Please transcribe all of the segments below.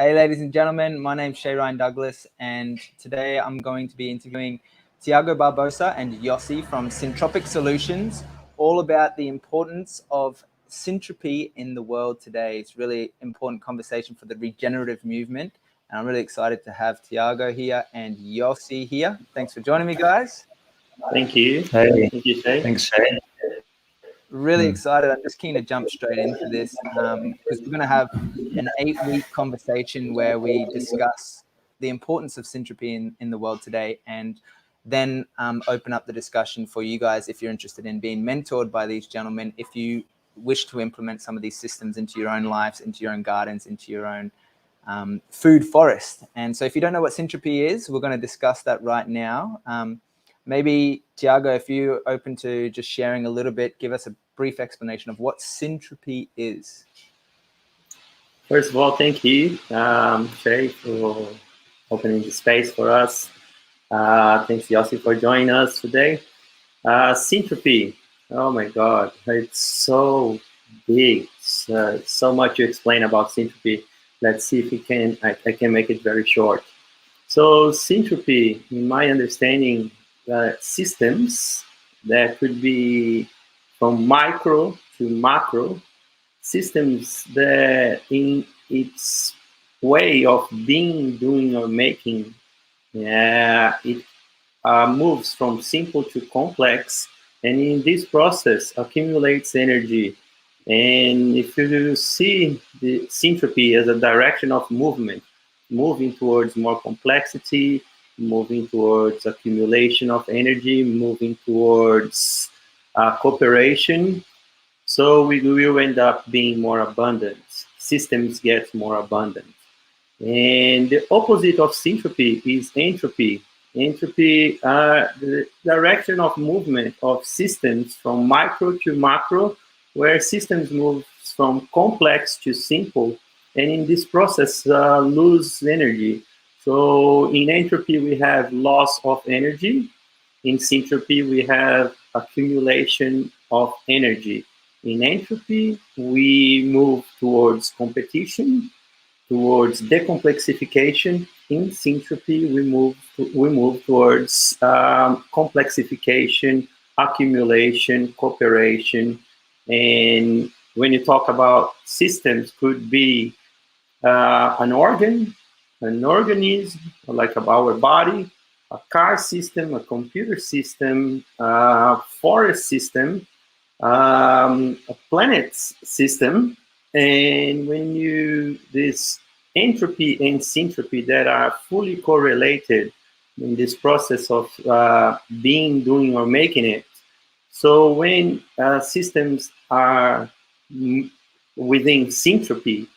Hey, ladies and gentlemen, my name's Shay Ryan Douglas, and today I'm going to be interviewing Thiago Barbosa and Yossi from Syntropic Solutions, all about the importance of syntropy in the world today. It's really important conversation for the regenerative movement, and I'm really excited to have Thiago here and Yossi here. Thanks for joining me, guys. Thank you. Hey. Thank you, Shay. Thanks, Shay. Really excited. I'm just keen to jump straight into this because we're going to have an 8-week conversation where we discuss the importance of syntropy in the world today, and then open up the discussion for you guys if you're interested in being mentored by these gentlemen, if you wish to implement some of these systems into your own lives, into your own gardens, into your own food forest. And so if you don't know what syntropy is, we're going to discuss that right now. Maybe, Thiago, if you're open to just sharing a little bit, give us a brief explanation of what syntropy is. First of all, thank you, Shay, for opening the space for us. Thanks, Yossi, for joining us today. Syntropy, oh my God, it's so big. So much to explain about syntropy. Let's see if I can make it very short. So syntropy, in my understanding, systems that could be from micro to macro, systems that in its way of being, doing, or making, it moves from simple to complex, and in this process accumulates energy. And if you see the syntropy as a direction of movement, moving towards more complexity, moving towards accumulation of energy, moving towards cooperation, so we will end up being more abundant. Systems get more abundant. And the opposite of syntropy is entropy. Entropy, the direction of movement of systems from micro to macro, where systems move from complex to simple, and in this process lose energy. So in entropy, we have loss of energy. In syntropy, we have accumulation of energy. In entropy, we move towards competition, towards decomplexification. In syntropy, we move towards complexification, accumulation, cooperation. And when you talk about systems, could be an organ, an organism, like our body, a car system, a computer system, a forest system, a planet system. And when this entropy and syntropy that are fully correlated in this process of being, doing, or making it. So when systems are within syntropy,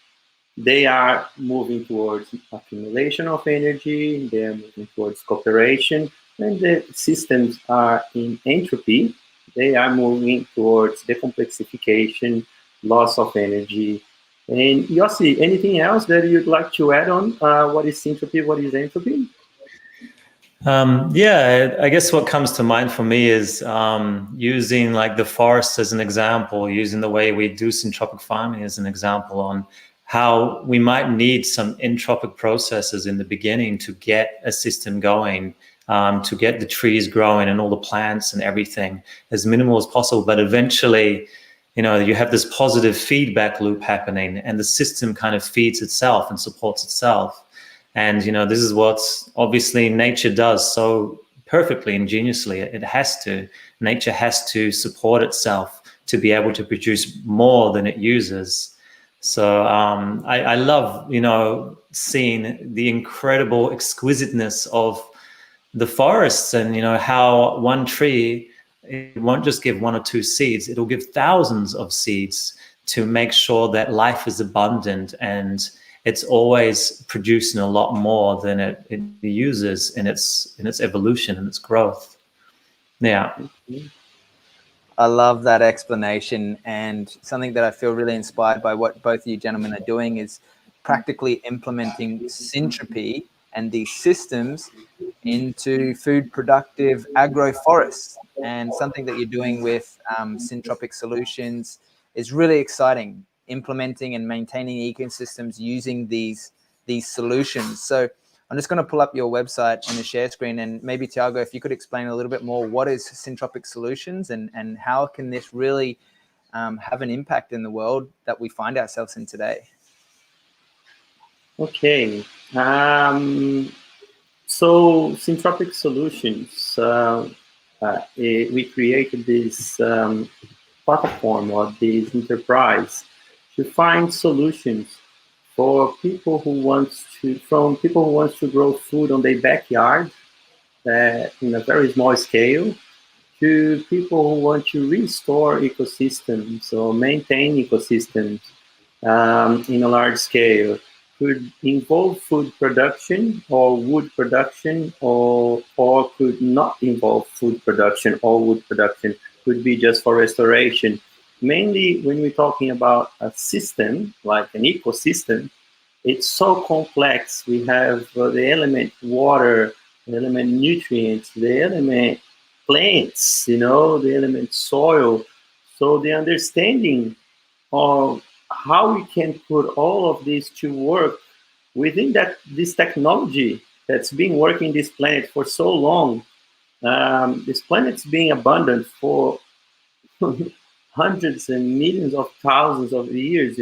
they are moving towards accumulation of energy, they are moving towards cooperation. When the systems are in entropy, they are moving towards decomplexification, loss of energy. And Yossi, anything else that you'd like to add on? What is syntropy? What is entropy? Yeah, I guess what comes to mind for me is using like the forest as an example, using the way we do syntropic farming as an example on how we might need some entropic processes in the beginning to get a system going, to get the trees growing and all the plants and everything as minimal as possible. But eventually, you know, you have this positive feedback loop happening and the system kind of feeds itself and supports itself. And, you know, this is what obviously nature does so perfectly, ingeniously. It has to. Nature has to support itself to be able to produce more than it uses. So I love, you know, seeing the incredible exquisiteness of the forests and, you know, how one tree, it won't just give 1 or 2 seeds, it'll give thousands of seeds to make sure that life is abundant and it's always producing a lot more than it uses in its evolution and its growth. Yeah. I love that explanation, and something that I feel really inspired by what both of you gentlemen are doing is practically implementing syntropy and these systems into food productive agroforests. And something that you're doing with Syntropic Solutions is really exciting, implementing and maintaining ecosystems using these these solutions. So I'm just going to pull up your website in the share screen, and maybe Thiago, if you could explain a little bit more, what is Syntropic Solutions, and how can this really have an impact in the world that we find ourselves in today? Okay. So Syntropic Solutions, we created this platform or this enterprise to find solutions for people who want to grow food on their backyard in a very small scale, to people who want to restore ecosystems or maintain ecosystems in a large scale. Could involve food production or wood production, or could not involve food production or wood production, could be just for restoration. Mainly when we're talking about a system, like an ecosystem, it's so complex. We have the element water, the element nutrients, the element plants, the element soil. So the understanding of how we can put all of this to work within this technology that's been working this planet for so long. This planet's being abundant for hundreds and millions of thousands of years,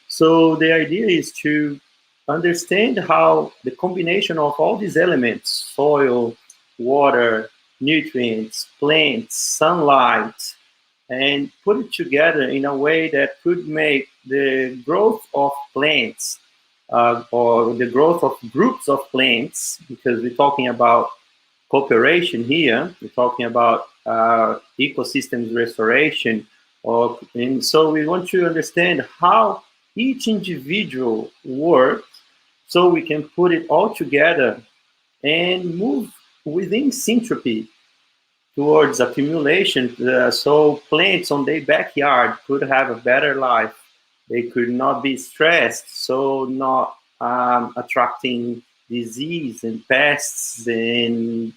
So the idea is to understand how the combination of all these elements, soil, water, nutrients, plants, sunlight, and put it together in a way that could make the growth of plants or the growth of groups of plants, because we're talking about cooperation here, we're talking about ecosystems restoration, and so we want to understand how each individual works so we can put it all together and move within Syntropy towards accumulation, so plants on their backyard could have a better life. They could not be stressed, so not attracting disease and pests. And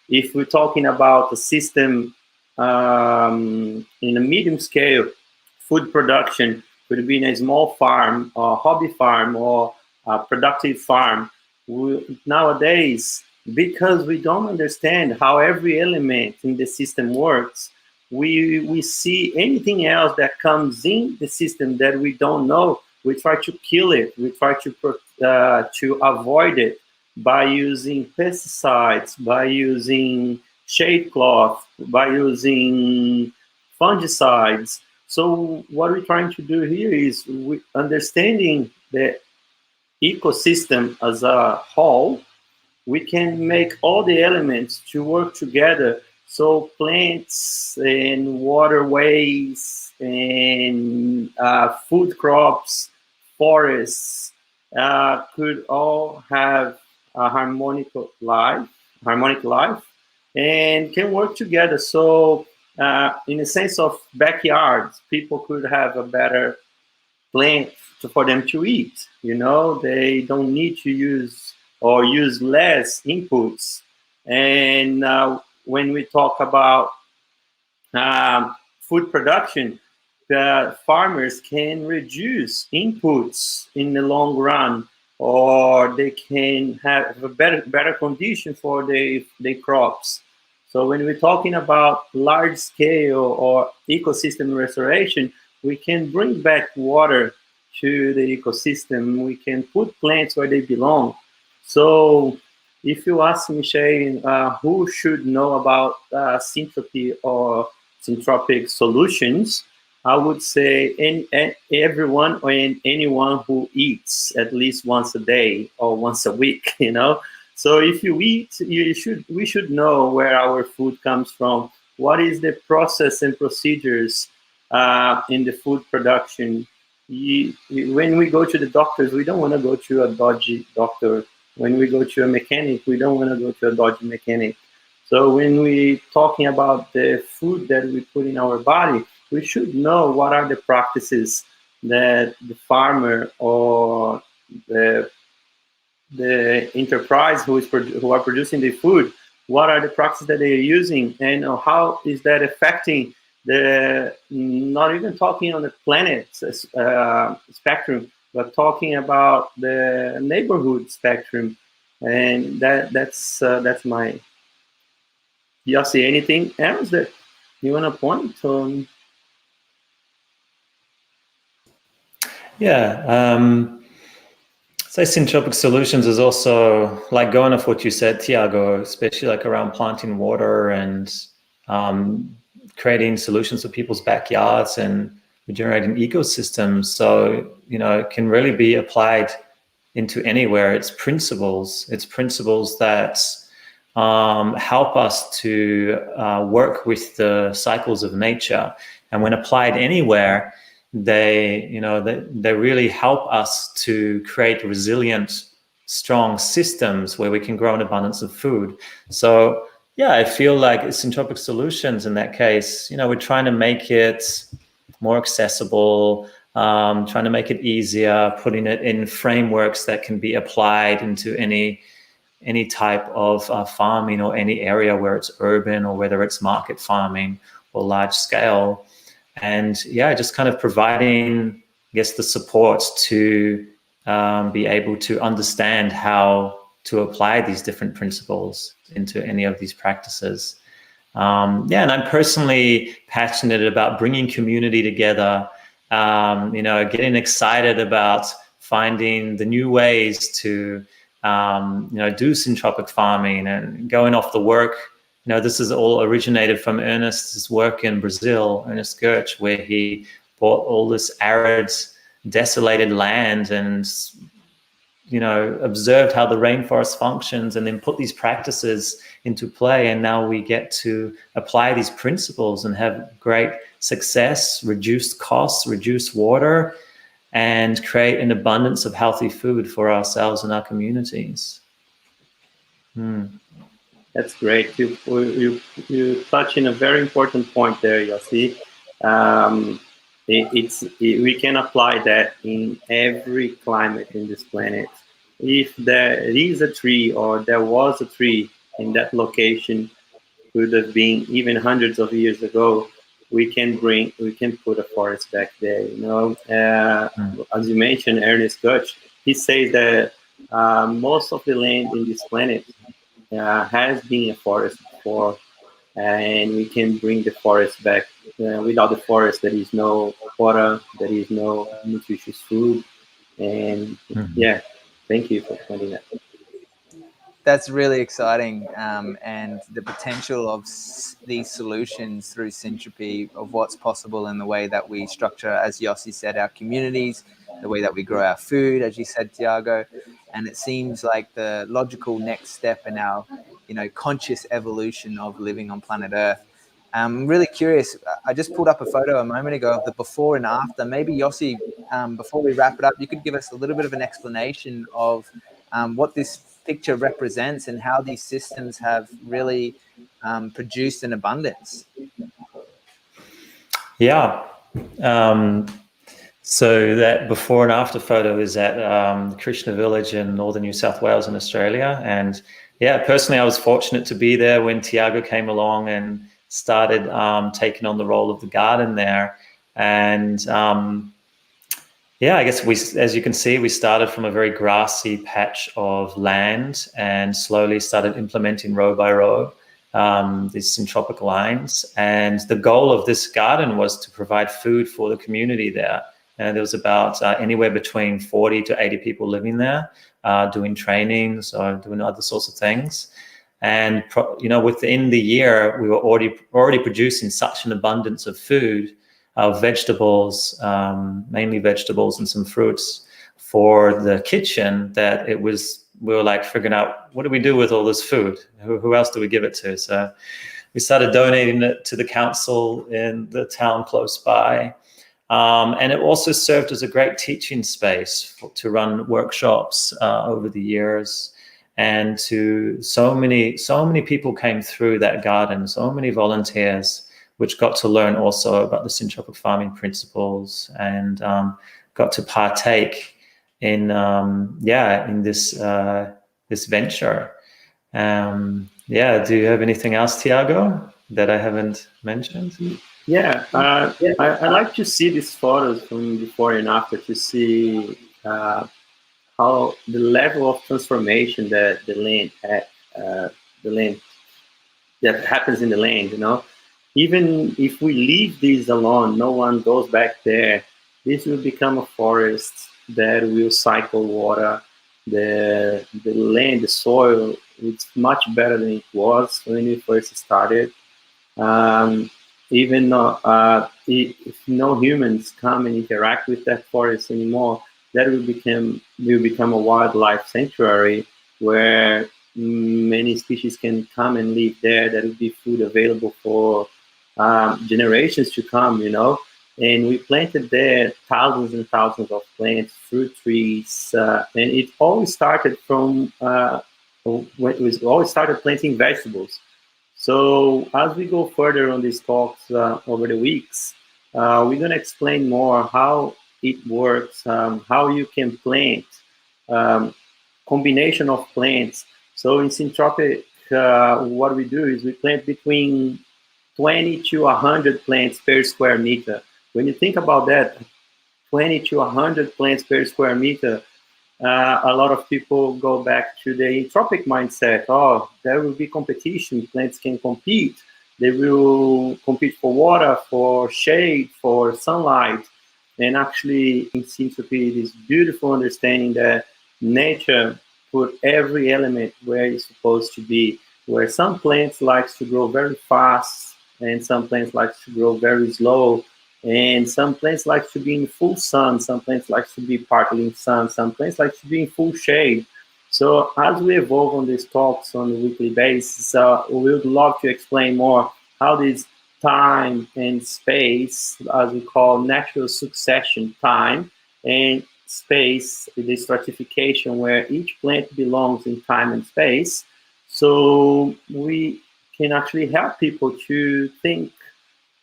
if we're talking about a system in a medium scale, food production could be in a small farm or hobby farm or a productive farm. Nowadays, because we don't understand how every element in the system works, we see anything else that comes in the system that we don't know, we try to kill it, we try to avoid it by using pesticides, by using shade cloth, by using fungicides. So what we're trying to do here is understanding the ecosystem as a whole. We can make all the elements to work together, so plants and waterways and food crops, forests could all have a harmonic life, and can work together. So in a sense of backyards, people could have a better plant for them to eat. They don't need to use less inputs. And when we talk about food production, the farmers can reduce inputs in the long run, or they can have a better condition for their crops. So when we're talking about large scale or ecosystem restoration, we can bring back water to the ecosystem. We can put plants where they belong. So if you ask me, Shane, who should know about Syntropy or Syntropic Solutions, I would say everyone or anyone who eats at least once a day or once a week, So if you eat, we should know where our food comes from. What is the process and procedures in the food production? When we go to the doctors, we don't want to go to a dodgy doctor. When we go to a mechanic, we don't want to go to a dodgy mechanic. So when we're talking about the food that we put in our body, we should know what are the practices that the farmer or the enterprise who are producing the food, what are the practices that they are using, and how is that affecting not even talking on the planet spectrum, but talking about the neighborhood spectrum, and that's my. You see anything else that you want to point on? Yeah. So Syntropic Solutions is also like going off what you said, Thiago, especially like around planting water and creating solutions for people's backyards and regenerating ecosystems. So, it can really be applied into anywhere. It's principles that help us to work with the cycles of nature. And when applied anywhere, they really help us to create resilient, strong systems where we can grow an abundance of food. So yeah, I feel like Syntropic Solutions in that case, we're trying to make it more accessible, trying to make it easier, putting it in frameworks that can be applied into any type of farming or any area where it's urban or whether it's market farming or large scale. And yeah, just kind of providing, I guess, the support to be able to understand how to apply these different principles into any of these practices. Yeah, and I'm personally passionate about bringing community together, getting excited about finding the new ways to, do syntropic farming and going off the work. This is all originated from Ernest's work in Brazil, Ernest Gertsch, where he bought all this arid, desolated land and, observed how the rainforest functions and then put these practices into play. And now we get to apply these principles and have great success, reduced costs, reduce water, and create an abundance of healthy food for ourselves and our communities. That's great. You touch in a very important point there, Yossi. We can apply that in every climate in this planet. If there is a tree or there was a tree in that location, could have been even hundreds of years ago, we can put a forest back there. As you mentioned, Ernest Gertsch, he says that most of the land in this planet has been a forest before, and we can bring the forest back. Without the forest, there is no water, there is no nutritious food, and yeah, thank you for pointing that. That's really exciting, and the potential of these solutions through Syntropy, of what's possible in the way that we structure, as Yossi said, our communities, the way that we grow our food, as you said, Thiago. And it seems like the logical next step in our, conscious evolution of living on planet Earth. I'm really curious. I just pulled up a photo a moment ago of the before and after. Maybe Yossi, before we wrap it up, you could give us a little bit of an explanation of what this picture represents and how these systems have really produced an abundance. Yeah. So that before and after photo is at Krishna Village in northern New South Wales in Australia. And yeah, personally, I was fortunate to be there when Thiago came along and started taking on the role of the garden there. And yeah, I guess as you can see, we started from a very grassy patch of land and slowly started implementing row by row these syntropic lines. And the goal of this garden was to provide food for the community there. And there was about anywhere between 40 to 80 people living there, doing trainings or doing other sorts of things. And within the year, we were already producing such an abundance of food, of vegetables, mainly vegetables and some fruits for the kitchen, that we were like figuring out, what do we do with all this food? Who else do we give it to? So we started donating it to the council in the town close by. And it also served as a great teaching space to run workshops over the years. And so many people came through that garden, so many volunteers, which got to learn also about the syntropic farming principles and got to partake in this venture. Do you have anything else, Thiago, that I haven't mentioned? Yeah, I like to see these photos from before and after to see how the level of transformation that the land had, the land that happens in the land, you know. Even if we leave this alone, no one goes back there, this will become a forest that will cycle water. The land, the soil, it's much better than it was when we first started. Even if no humans come and interact with that forest anymore, that will become a wildlife sanctuary where many species can come and live there. There will be food available for generations to come, you know. And we planted there thousands and thousands of plants, fruit trees, and it always started from we always started planting vegetables. So as we go further on these talks over the weeks, we're going to explain more how it works, how you can plant, combination of plants. So in Syntropic, what we do is we plant between 20 to 100 plants per square meter. When you think about that, 20 to 100 plants per square meter, a lot of people go back to the entropic mindset. Oh, there will be competition. Plants can compete. They will compete for water, for shade, for sunlight. And actually, in Syntropy, it is beautiful understanding that nature put every element where it's supposed to be. Where some plants likes to grow very fast, and some plants likes to grow very slow. And some plants like to be in full sun, some plants like to be partly in sun, some plants like to be in full shade. So as we evolve on these talks on a weekly basis, we would love to explain more how this time and space, as we call natural succession, time and space, the stratification where each plant belongs in time and space. So we can actually help people to think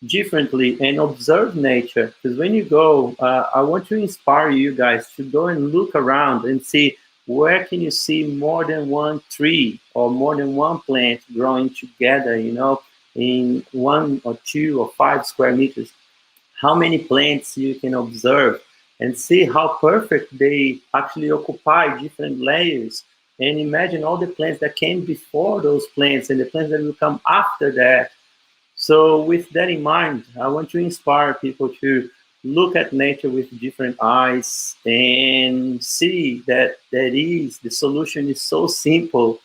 differently and observe nature. Because when you go, I want to inspire you guys to go and look around and see where can you see more than one tree or more than one plant growing together, you know, in 1 or 2 or 5 square meters. How many plants you can observe and see how perfect they actually occupy different layers. And imagine all the plants that came before those plants and the plants that will come after that. So with that in mind, I want to inspire people to look at nature with different eyes and see that the solution is so simple.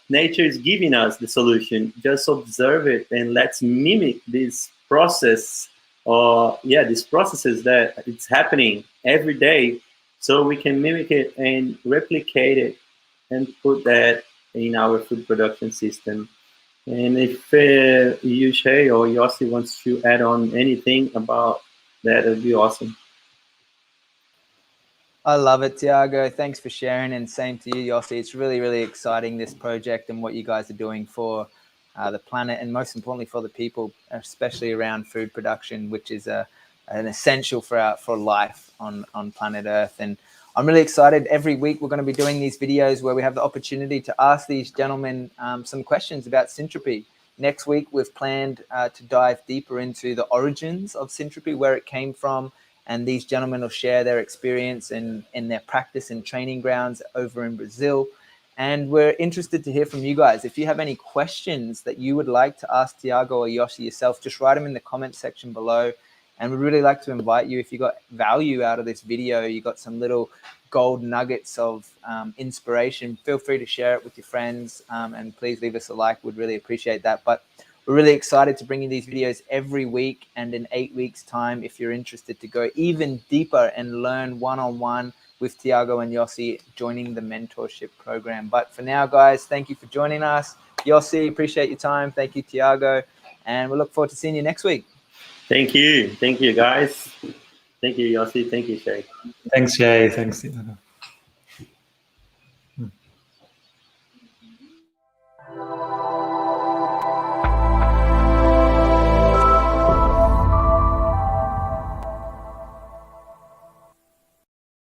Nature is giving us the solution. Just observe it and let's mimic this process, these processes that it's happening every day, so we can mimic it and replicate it and put that in our food production system. And if you, Shay, or Yossi wants to add on anything about that, it would be awesome. I love it, Thiago. Thanks for sharing, and same to you, Yossi. It's really, really exciting, this project and what you guys are doing for the planet, and most importantly for the people, especially around food production, which is an essential for life on planet Earth. And I'm really excited. Every week we're going to be doing these videos where we have the opportunity to ask these gentlemen some questions about Syntropy. Next week we've planned to dive deeper into the origins of Syntropy, where it came from, and these gentlemen will share their experience in their practice and training grounds over in Brazil. And we're interested to hear from you guys. If you have any questions that you would like to ask Thiago or Yossi yourself, just write them in the comment section below. And we'd really like to invite you, if you got value out of this video, you got some little gold nuggets of inspiration, feel free to share it with your friends, and please leave us a like. We'd really appreciate that. But we're really excited to bring you these videos every week, and in 8 weeks' time, if you're interested to go even deeper and learn one-on-one with Thiago and Yossi, joining the mentorship program. But for now, guys, thank you for joining us. Yossi, appreciate your time. Thank you, Thiago. And we look forward to seeing you next week. Thank you, guys. Thank you, Yossi. Thank you, Shay. Thanks, Shay. Thanks.